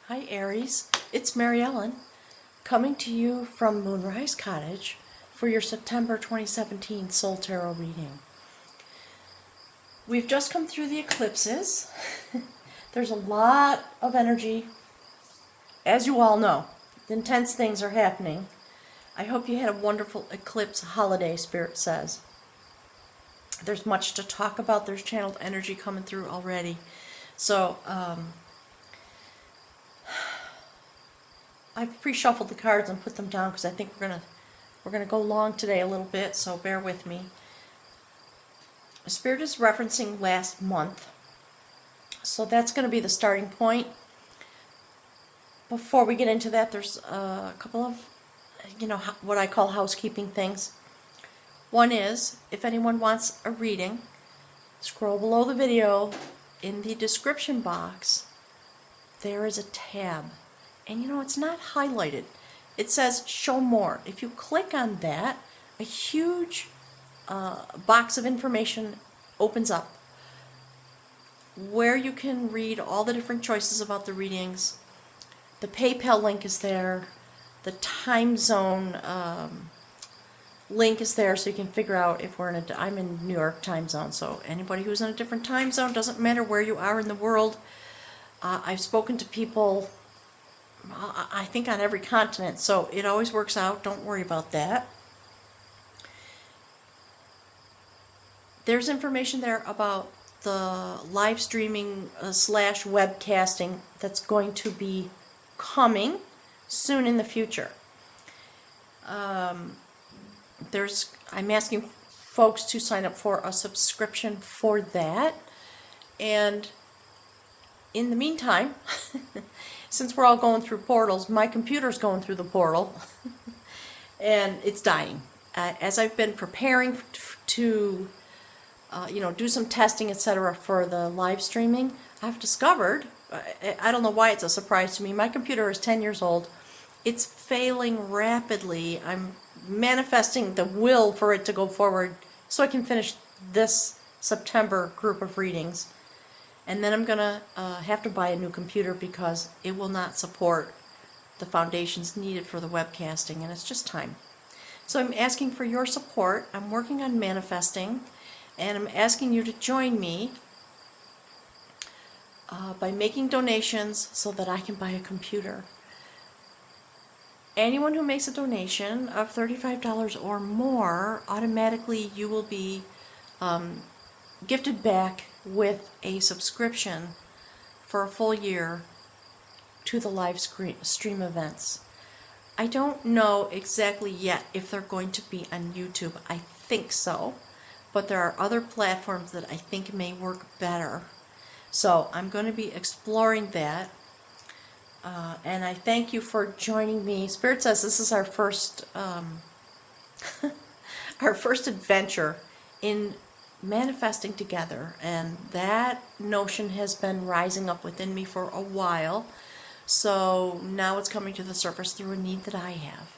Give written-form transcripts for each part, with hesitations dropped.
Hi Aries, it's Mary Ellen coming to you from Moonrise Cottage for your September 2017 Soul Tarot reading. We've just come through the eclipses. There's a lot of energy, as you all know. Intense things are happening. I hope you had a wonderful eclipse holiday, Spirit says. There's much to talk about. There's channeled energy coming through already. So, I've pre-shuffled the cards and put them down because I think we're gonna go long today a little bit, so bear with me. Spirit is referencing last month, so that's going to be the starting point. Before we get into that, there's a couple of, what I call housekeeping things. One is, if anyone wants a reading, scroll below the video. In the description box, there is a tab. And it's not highlighted. It says show more. If you click on that, a huge box of information opens up where you can read all the different choices about the readings. The PayPal link is there. The time zone link is there, so you can figure out if we're I'm in New York time zone, so anybody who's in a different time zone, doesn't matter where you are in the world. I've spoken to people, I think, on every continent, so it always works out. Don't worry about that. There's information there about the live streaming / webcasting that's going to be coming soon in the future. I'm asking folks to sign up for a subscription for that, and in the meantime, since we're all going through portals, my computer's going through the portal, and it's dying. As I've been preparing to, do some testing, etc., for the live streaming, I've discovered, I don't know why it's a surprise to me, my computer is 10 years old. It's failing rapidly. I'm manifesting the will for it to go forward so I can finish this September group of readings. And then I'm going to have to buy a new computer because it will not support the foundations needed for the webcasting, and it's just time. So I'm asking for your support. I'm working on manifesting, and I'm asking you to join me by making donations so that I can buy a computer. Anyone who makes a donation of $35 or more, automatically you will be gifted back with a subscription for a full year to the live stream events. I don't know exactly yet if they're going to be on YouTube. I think so, but there are other platforms that I think may work better. So I'm going to be exploring that, and I thank you for joining me. Spirit says this is our first our first adventure in manifesting together, and that notion has been rising up within me for a while, so now it's coming to the surface through a need that I have.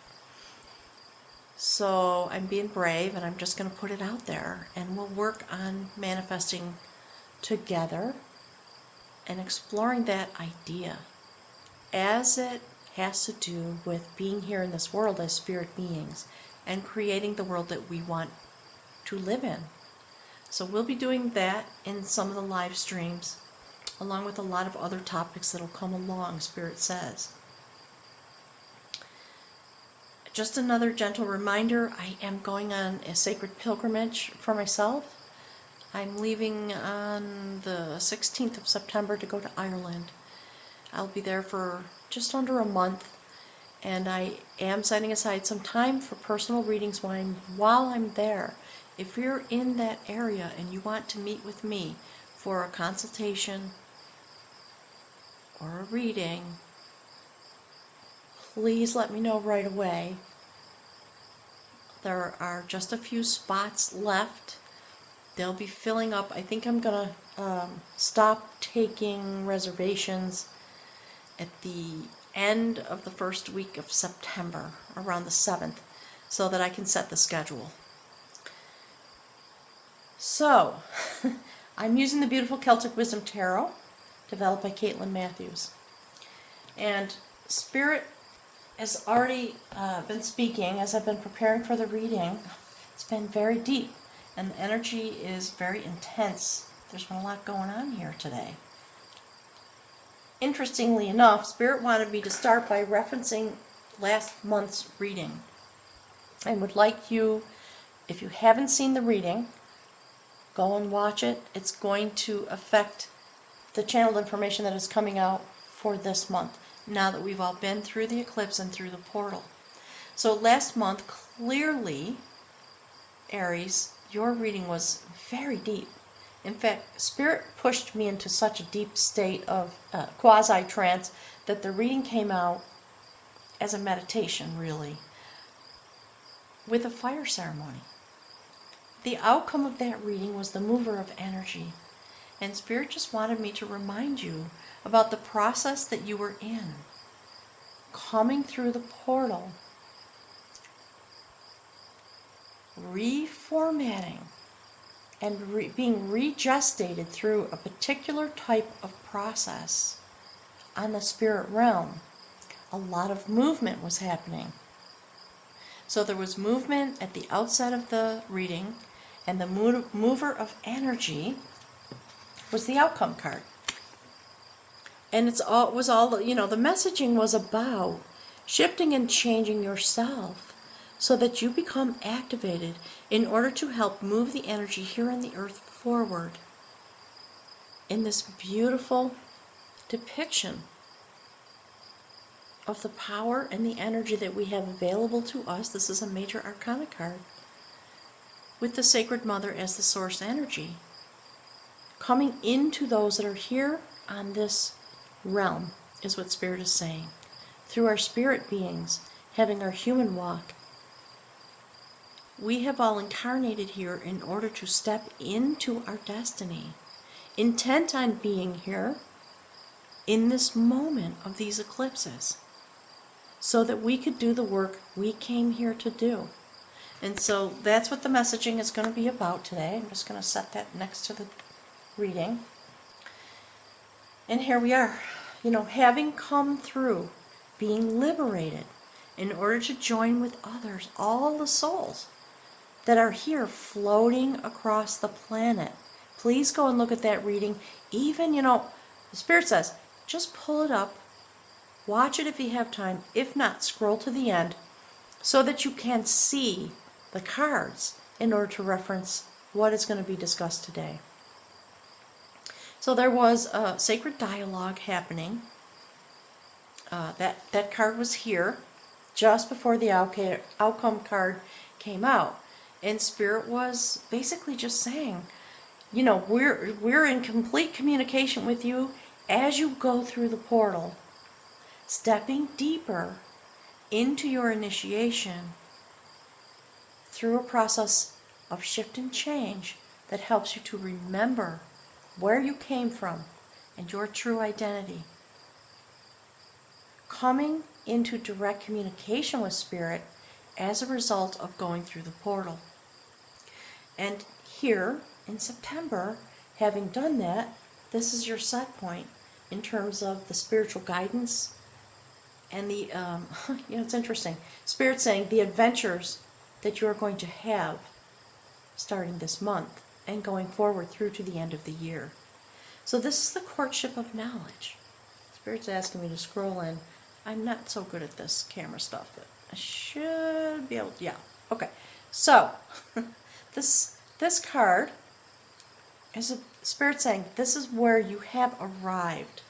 So I'm being brave, and I'm just going to put it out there, and we'll work on manifesting together and exploring that idea as it has to do with being here in this world as spirit beings and creating the world that we want to live in. So we'll be doing that in some of the live streams, along with a lot of other topics that'll come along, Spirit says. Just another gentle reminder, I am going on a sacred pilgrimage for myself. I'm leaving on the 16th of September to go to Ireland. I'll be there for just under a month, and I am setting aside some time for personal readings while I'm there. If you're in that area and you want to meet with me for a consultation or a reading, please let me know right away. There are just a few spots left. They'll be filling up. I think I'm going to stop taking reservations at the end of the first week of September, around the 7th, so that I can set the schedule. So, I'm using the beautiful Celtic Wisdom Tarot, developed by Caitlin Matthews. And Spirit has already been speaking as I've been preparing for the reading. It's been very deep, and the energy is very intense. There's been a lot going on here today. Interestingly enough, Spirit wanted me to start by referencing last month's reading. I would like you, if you haven't seen the reading, go and watch it. It's going to affect the channeled information that is coming out for this month, now that we've all been through the eclipse and through the portal. So last month, clearly, Aries, your reading was very deep. In fact, Spirit pushed me into such a deep state of quasi-trance that the reading came out as a meditation, really, with a fire ceremony. The outcome of that reading was the mover of energy. And Spirit just wanted me to remind you about the process that you were in. Coming through the portal. Reformatting. And being regestated through a particular type of process on the spirit realm. A lot of movement was happening. So there was movement at the outset of the reading, and the mover of energy was the outcome card. And it was all, the messaging was about shifting and changing yourself so that you become activated in order to help move the energy here on the earth forward in this beautiful depiction of the power and the energy that we have available to us. This is a major arcana card with the Sacred Mother as the source energy, coming into those that are here on this realm, is what Spirit is saying. Through our spirit beings, having our human walk, we have all incarnated here in order to step into our destiny, intent on being here in this moment of these eclipses, so that we could do the work we came here to do. And so that's what the messaging is going to be about today. I'm just going to set that next to the reading. And here we are, having come through, being liberated in order to join with others, all the souls that are here floating across the planet. Please go and look at that reading. Even, the Spirit says, just pull it up, watch it if you have time. If not, scroll to the end so that you can see the cards in order to reference what is going to be discussed today. So there was a sacred dialogue happening. That card was here just before the outcome card came out. And Spirit was basically just saying, we're in complete communication with you as you go through the portal, stepping deeper into your initiation through a process of shift and change that helps you to remember where you came from and your true identity. Coming into direct communication with Spirit as a result of going through the portal. And here in September, having done that, this is your set point in terms of the spiritual guidance and the, it's interesting. Spirit saying the adventures that you are going to have starting this month and going forward through to the end of the year. So this is the courtship of knowledge. Spirit's asking me to scroll in. I'm not so good at this camera stuff, but I should be able to, yeah. Okay, so this card is a Spirit saying this is where you have arrived.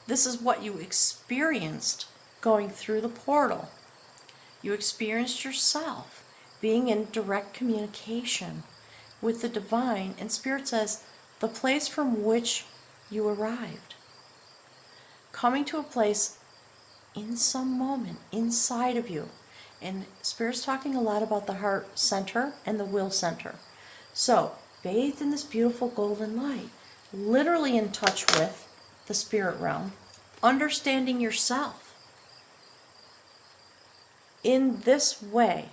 This is what you experienced going through the portal. You experienced yourself being in direct communication with the divine, and Spirit says the place from which you arrived. Coming to a place in some moment inside of you. And Spirit's talking a lot about the heart center and the will center. So, bathed in this beautiful golden light, literally in touch with the spirit realm, understanding yourself in this way,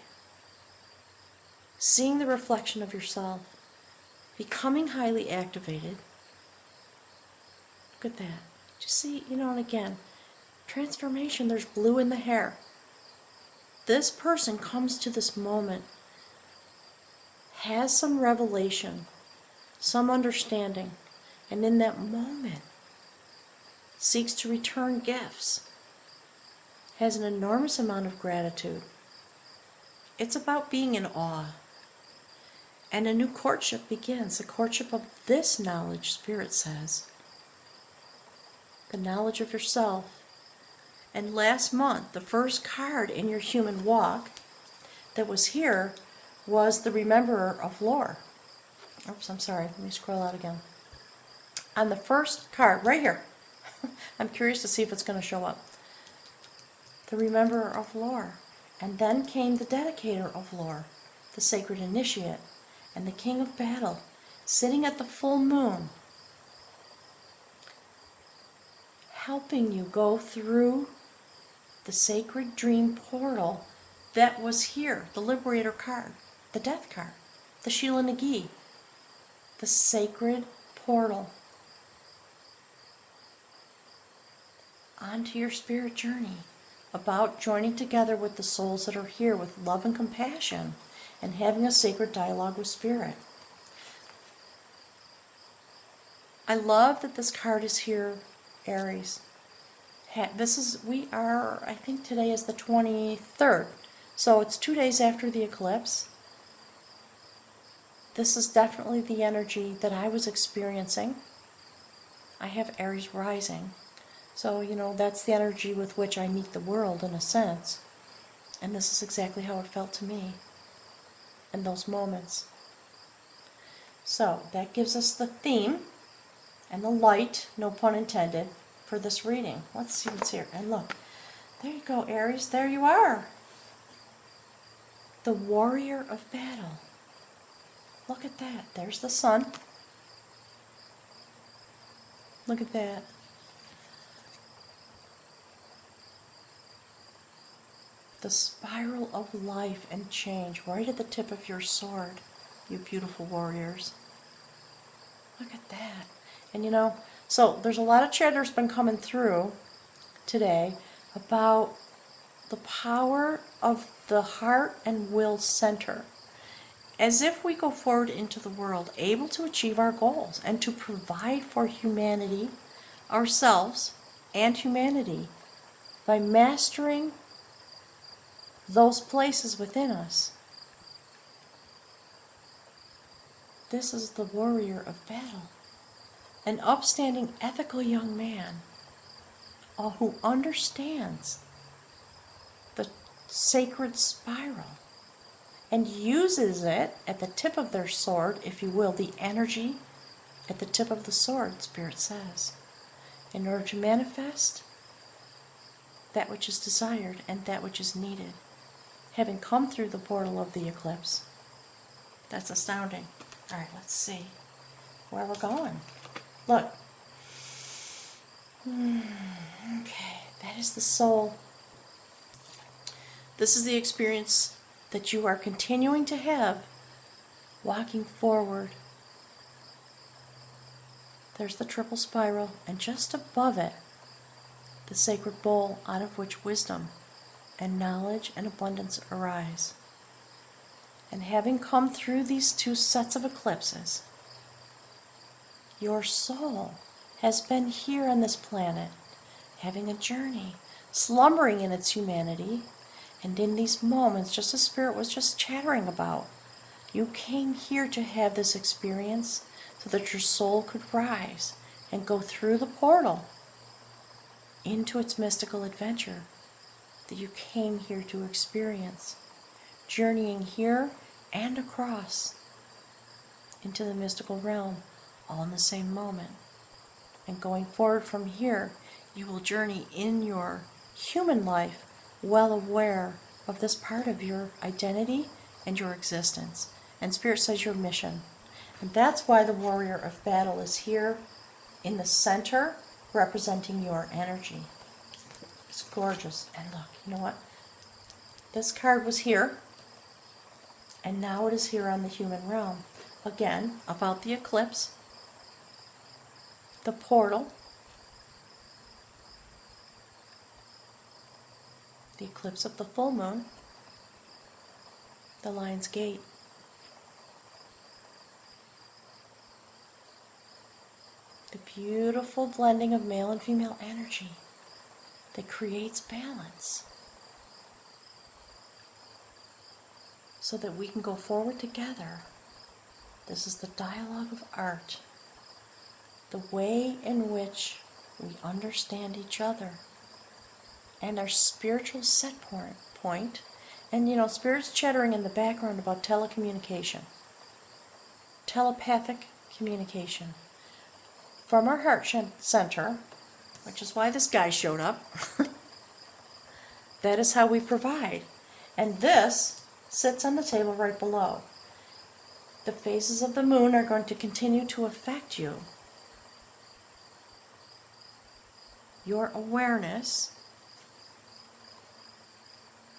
seeing the reflection of yourself, becoming highly activated. Look at that. Just see, and again, Transformation, there's blue in the hair. This person comes to this moment, has some revelation, some understanding, and in that moment seeks to return gifts, has an enormous amount of gratitude. It's about being in awe. And a new courtship begins, the courtship of this knowledge, Spirit says. The knowledge of yourself. And last month, the first card in your human walk that was here was the Rememberer of Lore. Oops, I'm sorry. Let me scroll out again. On the first card, right here, I'm curious to see if it's going to show up. The Rememberer of Lore. And then came the Dedicator of Lore, the Sacred Initiate, and the King of Battle, sitting at the full moon, helping you go through the sacred dream portal that was here, the Liberator card, the Death card, the Sheila Nagi, the sacred portal onto your spirit journey, about joining together with the souls that are here with love and compassion and having a sacred dialogue with Spirit. I love that this card is here, Aries. I think today is the 23rd, so it's 2 days after the eclipse. This is definitely the energy that I was experiencing. I have Aries rising, so that's the energy with which I meet the world in a sense, and this is exactly how it felt to me in those moments. So that gives us the theme and the light, no pun intended, for this reading. Let's see what's here. And look, there you go, Aries. There you are. The Warrior of Battle. Look at that. There's the sun. Look at that. The spiral of life and change right at the tip of your sword, you beautiful warriors. Look at that. And so there's a lot of chatter that's been coming through today about the power of the heart and will center. As if we go forward into the world able to achieve our goals and to provide for humanity, ourselves, and humanity by mastering those places within us. This is the Warrior of Battle. An upstanding, ethical young man who understands the sacred spiral and uses it at the tip of their sword, if you will, the energy at the tip of the sword, Spirit says, in order to manifest that which is desired and that which is needed, having come through the portal of the eclipse. That's astounding. All right, let's see where we're going. Look. Okay, that is the soul. This is the experience that you are continuing to have walking forward. There's the triple spiral, and just above it, the sacred bowl out of which wisdom and knowledge and abundance arise. And having come through these 2 sets of eclipses, your soul has been here on this planet, having a journey, slumbering in its humanity, and in these moments, just as Spirit was just chattering about, you came here to have this experience so that your soul could rise and go through the portal into its mystical adventure that you came here to experience, journeying here and across into the mystical realm, all in the same moment. And going forward from here, you will journey in your human life well aware of this part of your identity and your existence. And Spirit says your mission. And that's why the Warrior of Battle is here in the center, representing your energy. It's gorgeous. And look, you know what? This card was here, and now it is here on the human realm. Again, about the eclipse, the portal, the eclipse of the full moon, the Lion's Gate. The beautiful blending of male and female energy that creates balance so that we can go forward together. This is the dialogue of art, the way in which we understand each other and our spiritual set point. And you know, Spirit's chattering in the background about telecommunication, telepathic communication. From our heart center, which is why this guy showed up, that is how we provide. And this sits on the table right below. The phases of the moon are going to continue to affect you. Your awareness,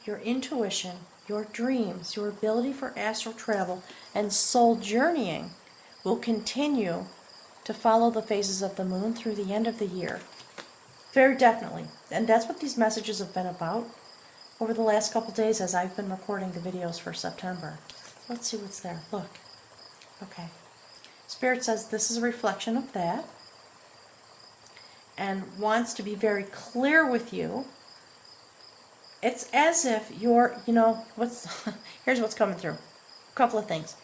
your intuition, your dreams, your ability for astral travel, and soul journeying will continue to follow the phases of the moon through the end of the year. Very definitely. And that's what these messages have been about over the last couple days as I've been recording the videos for September. Let's see what's there. Look. Okay. Spirit says this is a reflection of that and wants to be very clear with you. It's as if you're, you know, here's what's coming through. A couple of things.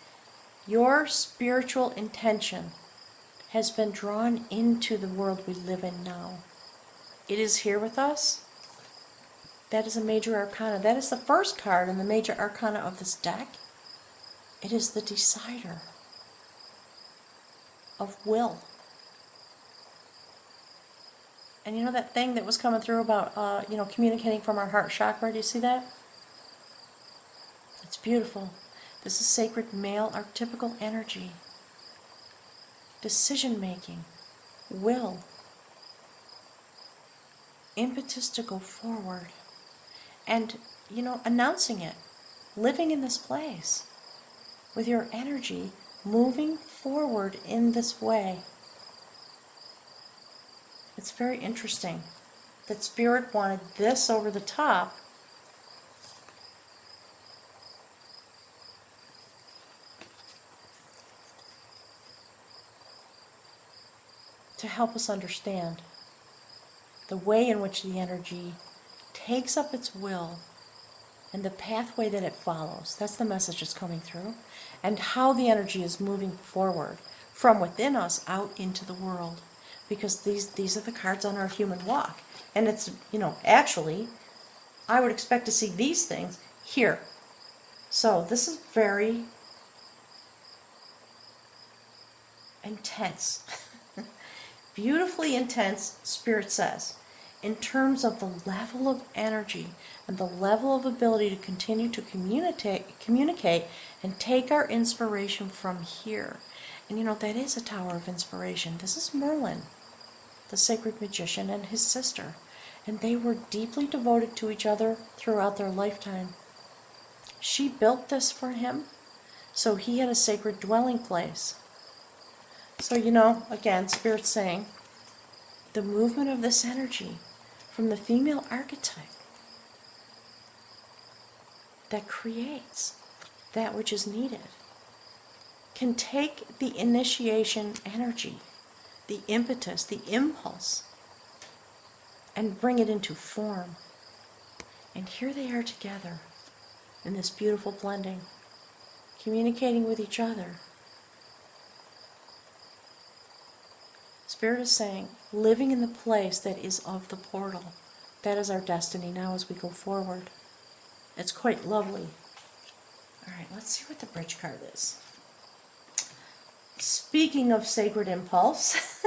Your spiritual intention has been drawn into the world we live in now. It is here with us. That is a major arcana. That is the first card in the major arcana of this deck. It is the decider of will. And you know that thing that was coming through about, communicating from our heart chakra? Do you see that? It's beautiful. This is sacred male archetypical energy. Decision making, will, impetus to go forward, and, announcing it, living in this place with your energy, moving forward in this way. It's very interesting that Spirit wanted this over the top to help us understand the way in which the energy takes up its will and the pathway that it follows. That's the message that's coming through. And how the energy is moving forward from within us out into the world. Because these are the cards on our human walk. And it's, actually, I would expect to see these things here. So this is very intense. Beautifully intense, Spirit says, in terms of the level of energy and the level of ability to continue to communicate and take our inspiration from here. And that is a tower of inspiration. This is Merlin, the sacred magician, and his sister. And they were deeply devoted to each other throughout their lifetime. She built this for him, so he had a sacred dwelling place. So, again, Spirit's saying, the movement of this energy from the female archetype that creates that which is needed can take the initiation energy, the impetus, the impulse, and bring it into form. And here they are together in this beautiful blending, communicating with each other. Spirit is saying, living in the place that is of the portal. That is our destiny now as we go forward. It's quite lovely. All right, let's see what the bridge card is. Speaking of sacred impulse,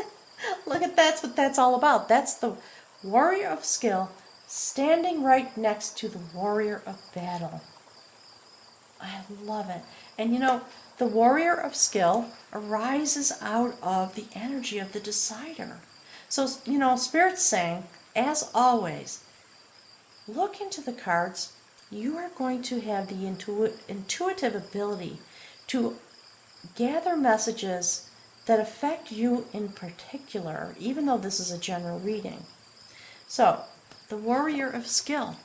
look at that's what that's all about. That's the warrior of skill standing right next to the warrior of battle. I love it. And the warrior of skill arises out of the energy of the decider. So, Spirit's saying, as always, look into the cards. You are going to have the intuitive ability to gather messages that affect you in particular, even though this is a general reading. So, the warrior of skill.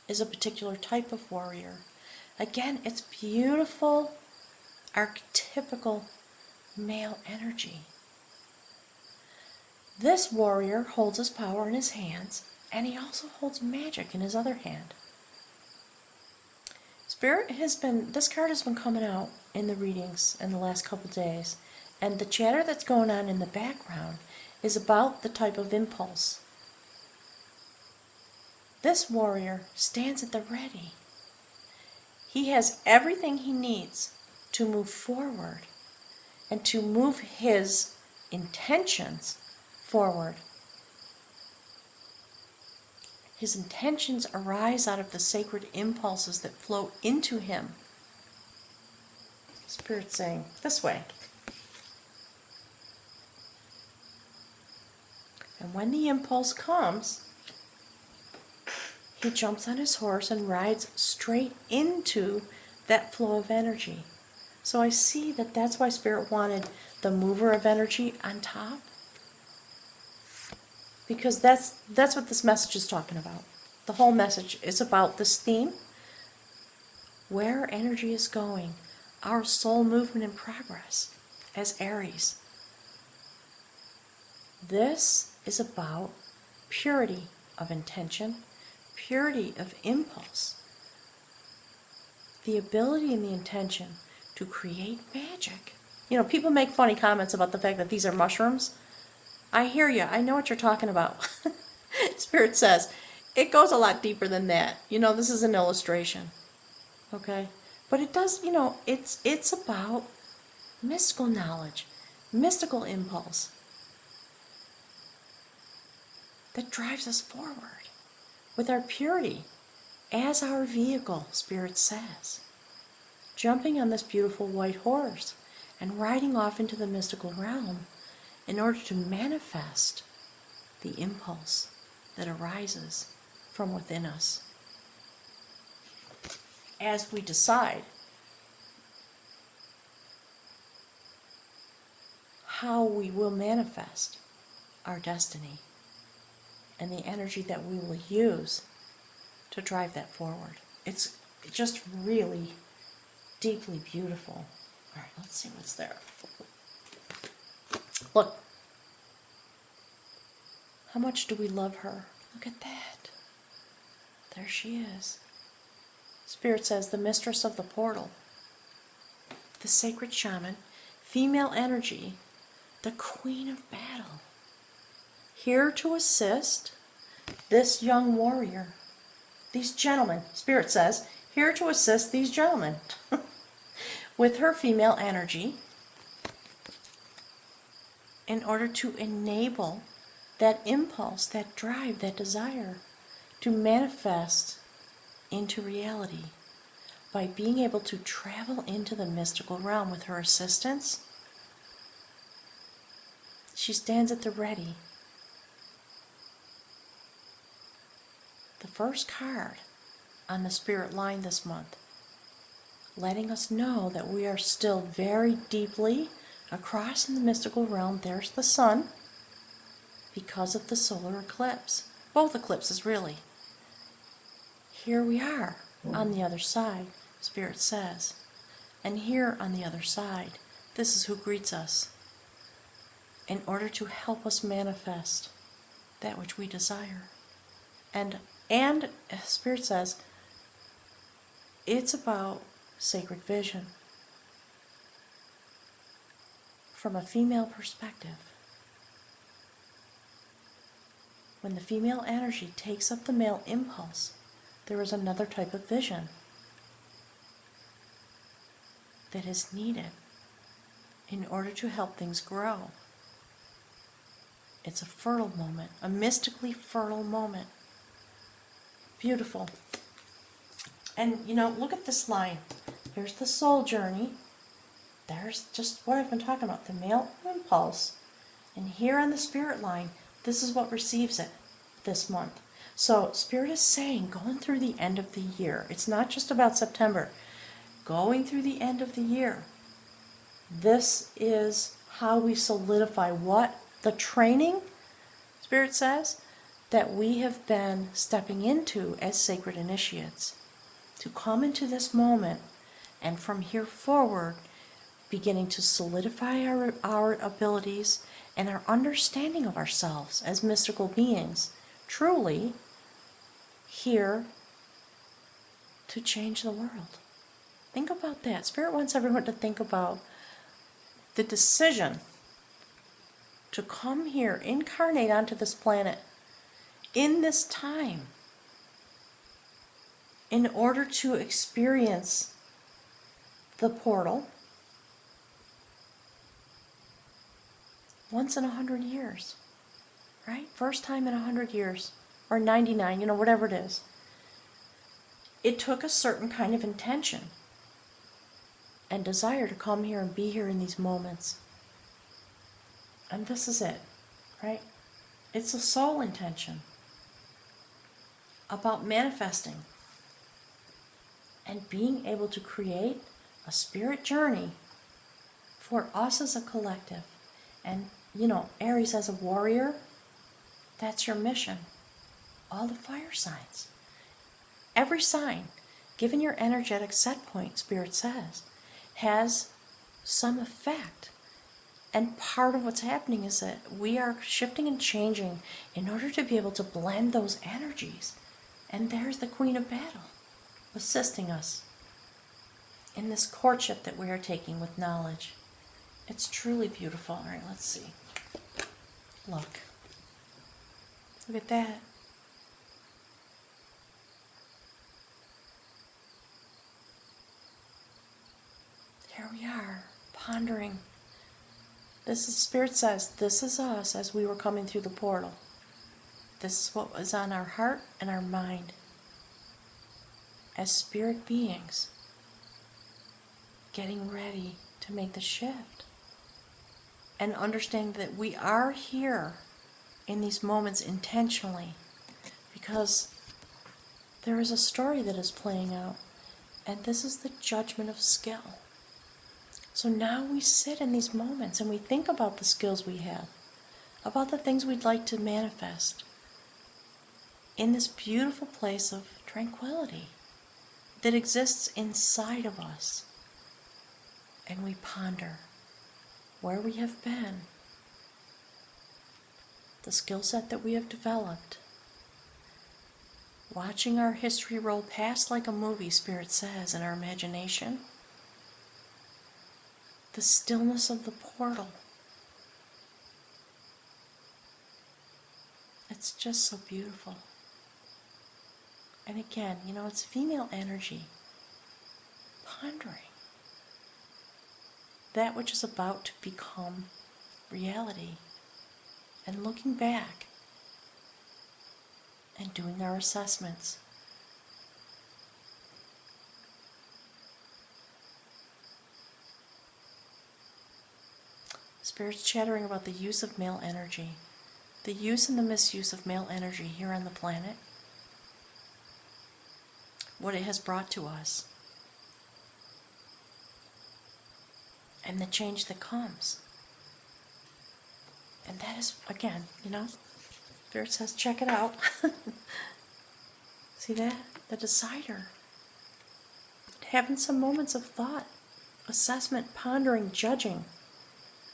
is a particular type of warrior. Again, it's beautiful, archetypical male energy. This warrior holds his power in his hands, and he also holds magic in his other hand. This card has been coming out in the readings in the last couple days, and the chatter that's going on in the background is about the type of impulse. This warrior stands at the ready. He has everything he needs to move forward and to move his intentions forward. His intentions arise out of the sacred impulses that flow into him. Spirit's saying, this way. And when the impulse comes, he jumps on his horse and rides straight into that flow of energy. So I see that that's why Spirit wanted the mover of energy on top. Because that's what this message is talking about. The whole message is about this theme. Where energy is going. Our soul movement in progress as Aries. This is about purity of intention, purity of impulse. The ability and the intention to create magic. You know, people make funny comments about the fact that these are mushrooms. I hear you. I know what you're talking about. Spirit says, it goes a lot deeper than that. You know, this is an illustration. Okay? But it does, you know, it's about mystical knowledge, mystical impulse that drives us forward with our purity as our vehicle, Spirit says. Jumping on this beautiful white horse and riding off into the mystical realm in order to manifest the impulse that arises from within us. As we decide how we will manifest our destiny and the energy that we will use to drive that forward. It's just really deeply beautiful. All right, let's see what's there. Look. How much do we love her? Look at that. There she is. Spirit says the mistress of the portal, the sacred shaman, female energy, the queen of battle. Here to assist this young warrior. These gentlemen, Spirit says, here to assist these gentlemen with her female energy in order to enable that impulse, that drive, that desire to manifest into reality by being able to travel into the mystical realm with her assistance. She stands at the ready. The first card on the Spirit line this month, letting us know that we are still very deeply across in the mystical realm. There's the sun because of the solar eclipse. Both eclipses, really. Here we are on the other side, Spirit says. And here on the other side, this is who greets us in order to help us manifest that which we desire. And Spirit says, it's about sacred vision from a female perspective. When the female energy takes up the male impulse, there is another type of vision that is needed in order to help things grow. It's a fertile moment, a mystically fertile moment. Beautiful. And, you know, look at this line. Here's the soul journey. There's just what I've been talking about, the male impulse. And here on the Spirit line, this is what receives it this month. So Spirit is saying, going through the end of the year, it's not just about September. Going through the end of the year, this is how we solidify what the training, Spirit says, that we have been stepping into as sacred initiates, to come into this moment and from here forward beginning to solidify our abilities and our understanding of ourselves as mystical beings, truly here to change the world. Think about that. Spirit wants everyone to think about the decision to come here, incarnate onto this planet in this time in order to experience the portal once in 100 years, right? First time in 100 years, or 99, whatever it is. It took a certain kind of intention and desire to come here and be here in these moments. And this is it, right? It's a soul intention about manifesting and being able to create a spirit journey for us as a collective. And, Aries as a warrior, that's your mission. All the fire signs. Every sign, given your energetic set point, Spirit says, has some effect. And part of what's happening is that we are shifting and changing in order to be able to blend those energies. And there's the Queen of Battle assisting us in this courtship that we are taking with knowledge. It's truly beautiful. All right, let's see. Look at that. Here we are, pondering. This is, Spirit says, this is us as we were coming through the portal. This is what was on our heart and our mind as spirit beings, getting ready to make the shift. And understanding that we are here in these moments intentionally because there is a story that is playing out, and this is the judgment of skill. So now we sit in these moments and we think about the skills we have, about the things we'd like to manifest in this beautiful place of tranquility that exists inside of us. And we ponder where we have been, the skill set that we have developed, watching our history roll past like a movie, Spirit says, in our imagination, the stillness of the portal. It's just so beautiful. And again, it's female energy, pondering that which is about to become reality, and looking back and doing our assessments. Spirit's chattering about the use of male energy, the use and the misuse of male energy here on the planet, what it has brought to us, and the change that comes. And that is, again, Spirit says, check it out. See that? The decider. Having some moments of thought, assessment, pondering, judging,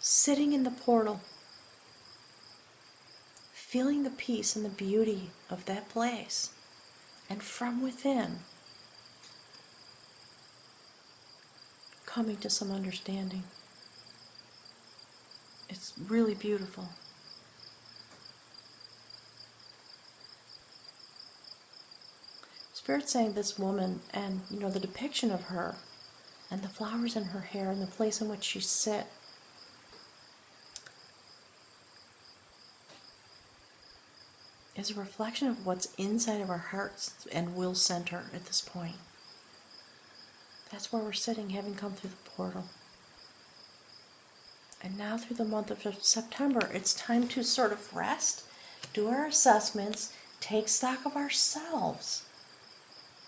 sitting in the portal, feeling the peace and the beauty of that place, and from within, coming to some understanding. It's really beautiful. Spirit's saying this woman, and the depiction of her, and the flowers in her hair, and the place in which she sits, is a reflection of what's inside of our hearts and will center at this point. That's where we're sitting, having come through the portal. And now through the month of September, it's time to sort of rest, do our assessments, take stock of ourselves.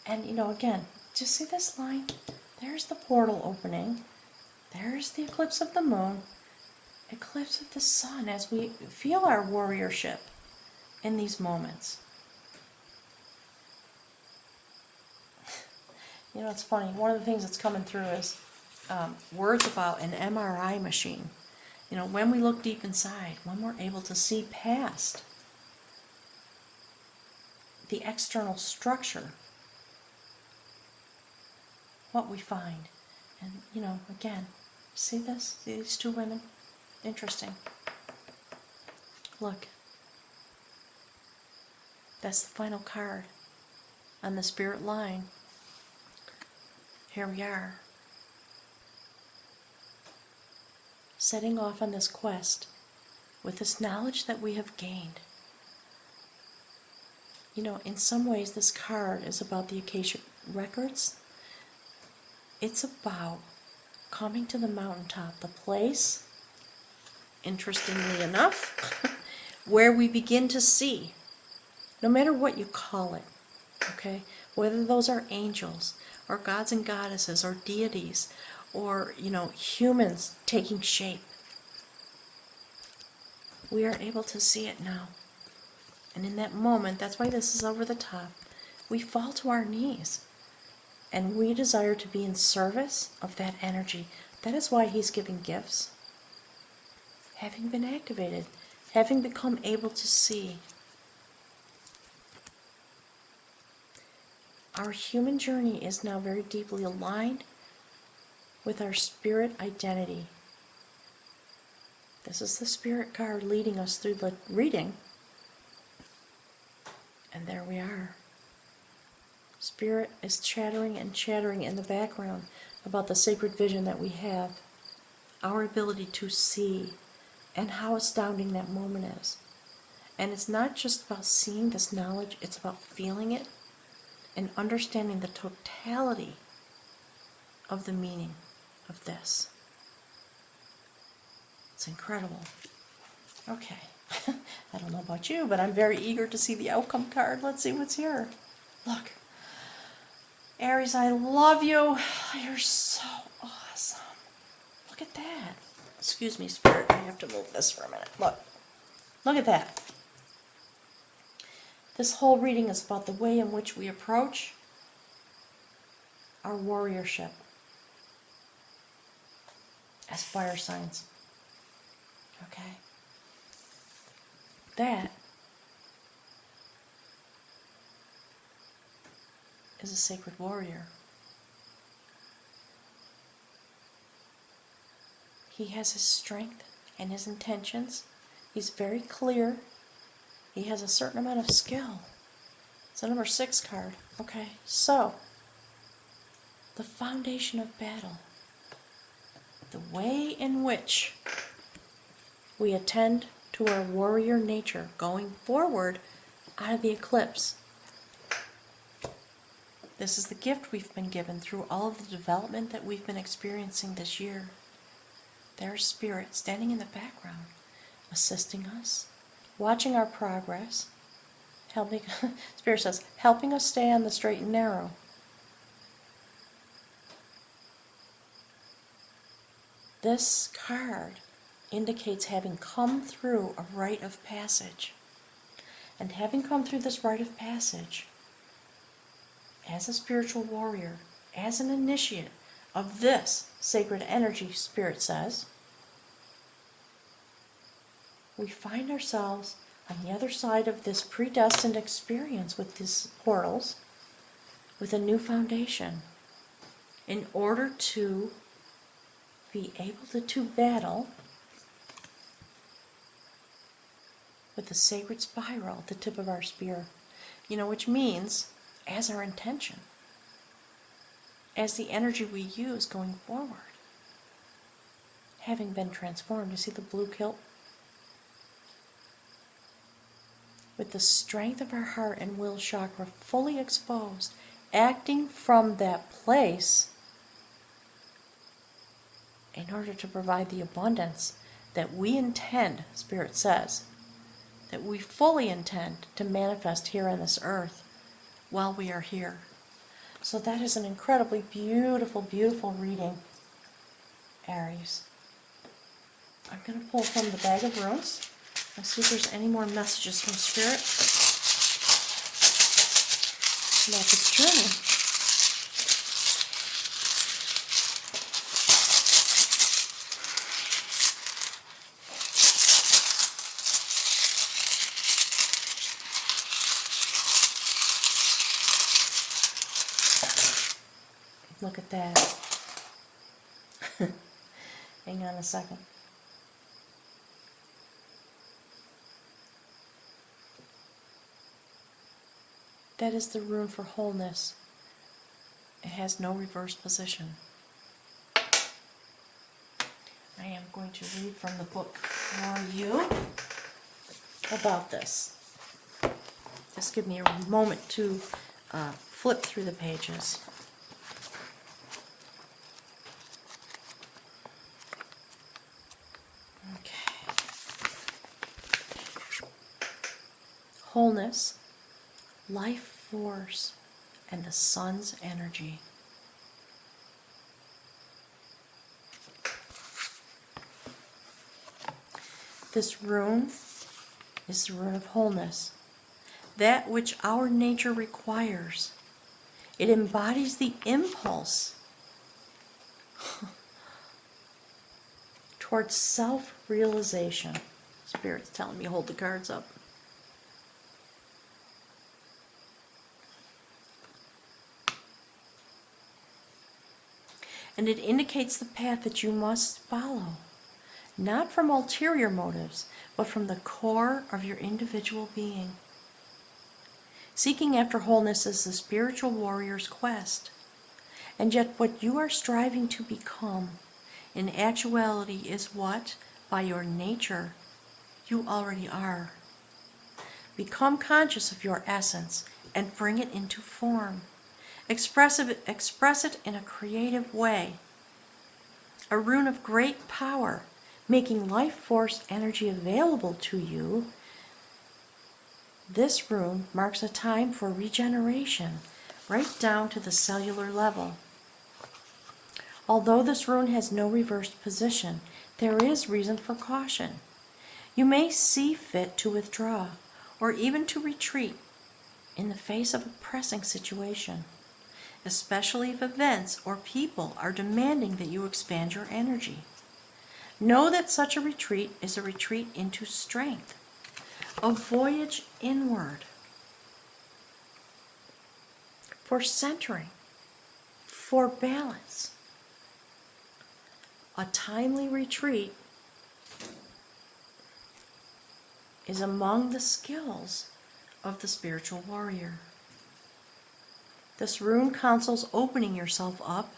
And, again, just see this line? There's the portal opening. There's the eclipse of the moon. Eclipse of the sun as we feel our warriorship in these moments. You know, it's funny. One of the things that's coming through is words about an MRI machine. You know, when we look deep inside, when we're able to see past the external structure, what we find. And, you know, again, see this? See these two women? Interesting. Look. That's the final card on the spirit line. Here we are, setting off on this quest with this knowledge that we have gained. You know, in some ways this card is about the Akashic records. It's about coming to the mountaintop, the place, interestingly enough, where we begin to see, no matter what you call it, okay, whether those are angels, or gods and goddesses, or deities, or, you know, humans taking shape. We are able to see it now. And in that moment, that's why this is over the top, we fall to our knees. And we desire to be in service of that energy. That is why he's giving gifts. Having been activated, having become able to see. Our human journey is now very deeply aligned with our spirit identity. This is the spirit card leading us through the reading. And there we are. Spirit is chattering and chattering in the background about the sacred vision that we have, our ability to see, and how astounding that moment is. And it's not just about seeing this knowledge, it's about feeling it and understanding the totality of the meaning of this. It's incredible. Okay. I don't know about you, but I'm very eager to see the outcome card. Let's see what's here. Look. Aries, I love you. You're so awesome. Look at that. Excuse me, Spirit. I have to move this for a minute. Look. Look at that. This whole reading is about the way in which we approach our warriorship as fire signs. Okay? That is a sacred warrior. He has his strength and his intentions. He's very clear. He has a certain amount of skill. It's a number 6 card. Okay, so the foundation of battle, the way in which we attend to our warrior nature going forward out of the eclipse. This is the gift we've been given through all of the development that we've been experiencing this year. There's Spirit standing in the background, assisting us, watching our progress, helping, Spirit says, helping us stay on the straight and narrow. This card indicates having come through a rite of passage. And having come through this rite of passage, as a spiritual warrior, as an initiate of this sacred energy, Spirit says, we find ourselves on the other side of this predestined experience with these portals, with a new foundation, in order to be able to battle with the sacred spiral at the tip of our spear. You know, which means, as our intention, as the energy we use going forward, having been transformed. You see the blue kilt? With the strength of our heart and will chakra fully exposed, acting from that place in order to provide the abundance that we intend, Spirit says, that we fully intend to manifest here on this earth while we are here. So that is an incredibly beautiful, beautiful reading, Aries. I'm going to pull from the bag of runes. Let's see if there's any more messages from Spirit about this journey. Look at that. Hang on a second. That is the rune for wholeness. It has no reverse position. I am going to read from the book for you about this. Just give me a moment to flip through the pages. Okay. Wholeness, life force, and the sun's energy. This rune is the rune of wholeness, that which our nature requires. It embodies the impulse towards self-realization. Spirit's telling me hold the cards up. And it indicates the path that you must follow, not from ulterior motives, but from the core of your individual being. Seeking after wholeness is the spiritual warrior's quest, and yet what you are striving to become, in actuality, is what, by your nature, you already are. Become conscious of your essence and bring it into form. Express it in a creative way. A rune of great power, making life force energy available to you. This rune marks a time for regeneration, right down to the cellular level. Although this rune has no reversed position, there is reason for caution. You may see fit to withdraw, or even to retreat, in the face of a pressing situation, especially if events or people are demanding that you expand your energy. Know that such a retreat is a retreat into strength, a voyage inward, for centering, for balance. A timely retreat is among the skills of the spiritual warrior. This rune counsels opening yourself up,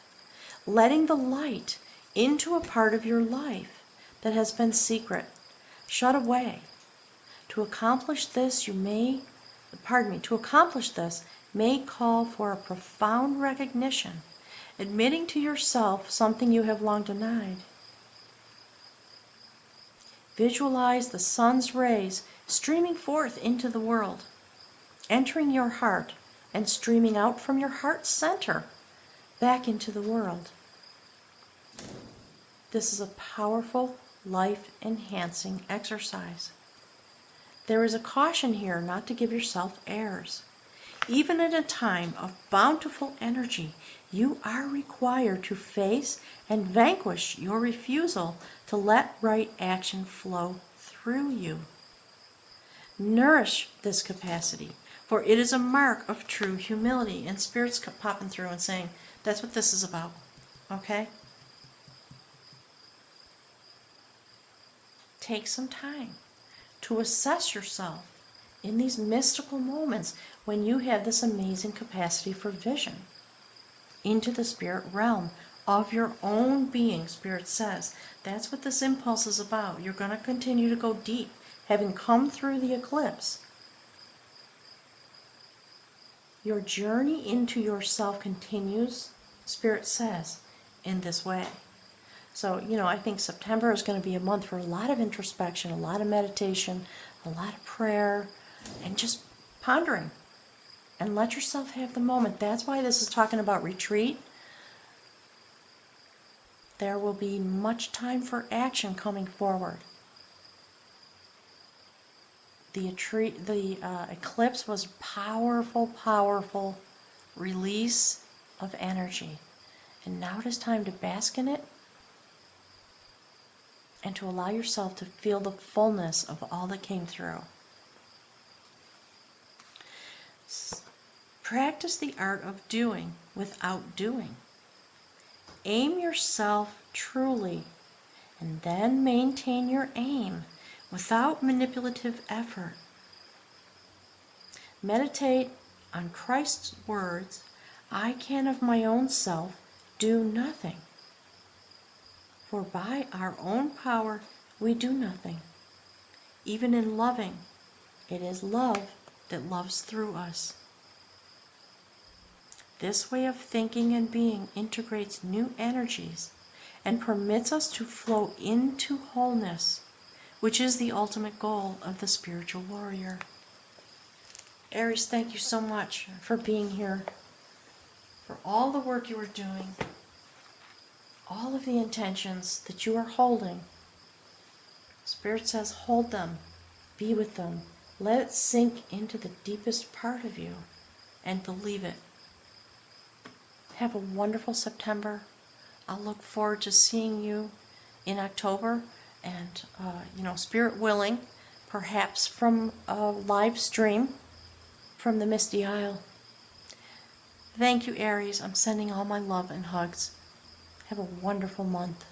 letting the light into a part of your life that has been secret, shut away. To accomplish this may call for a profound recognition, admitting to yourself something you have long denied. Visualize the sun's rays streaming forth into the world, entering your heart and streaming out from your heart center back into the world. This is a powerful, life-enhancing exercise. There is a caution here not to give yourself airs. Even in a time of bountiful energy, you are required to face and vanquish your refusal to let right action flow through you. Nourish this capacity, for it is a mark of true humility. And Spirit's popping through and saying, that's what this is about. Okay? Take some time to assess yourself in these mystical moments when you have this amazing capacity for vision into the spirit realm of your own being. Spirit says that's what this impulse is about. You're going to continue to go deep, having come through the eclipse. Your journey into yourself continues, Spirit says, in this way. So, I think September is going to be a month for a lot of introspection, a lot of meditation, a lot of prayer, and just pondering. And let yourself have the moment. That's why this is talking about retreat. There will be much time for action coming forward. the eclipse was powerful, powerful release of energy. And now it is time to bask in it and to allow yourself to feel the fullness of all that came through. Practice the art of doing without doing. Aim yourself truly, and then maintain your aim without manipulative effort. Meditate on Christ's words, "I can of my own self do nothing. For by our own power we do nothing. Even in loving, it is love that loves through us." This way of thinking and being integrates new energies and permits us to flow into wholeness, which is the ultimate goal of the spiritual warrior. Aries, thank you so much for being here, for all the work you are doing, all of the intentions that you are holding. Spirit says, hold them, be with them, let it sink into the deepest part of you, and believe it. Have a wonderful September. I'll look forward to seeing you in October, and Spirit willing, perhaps from a live stream from the Misty Isle. Thank you, Aries. I'm sending all my love and hugs. Have a wonderful month.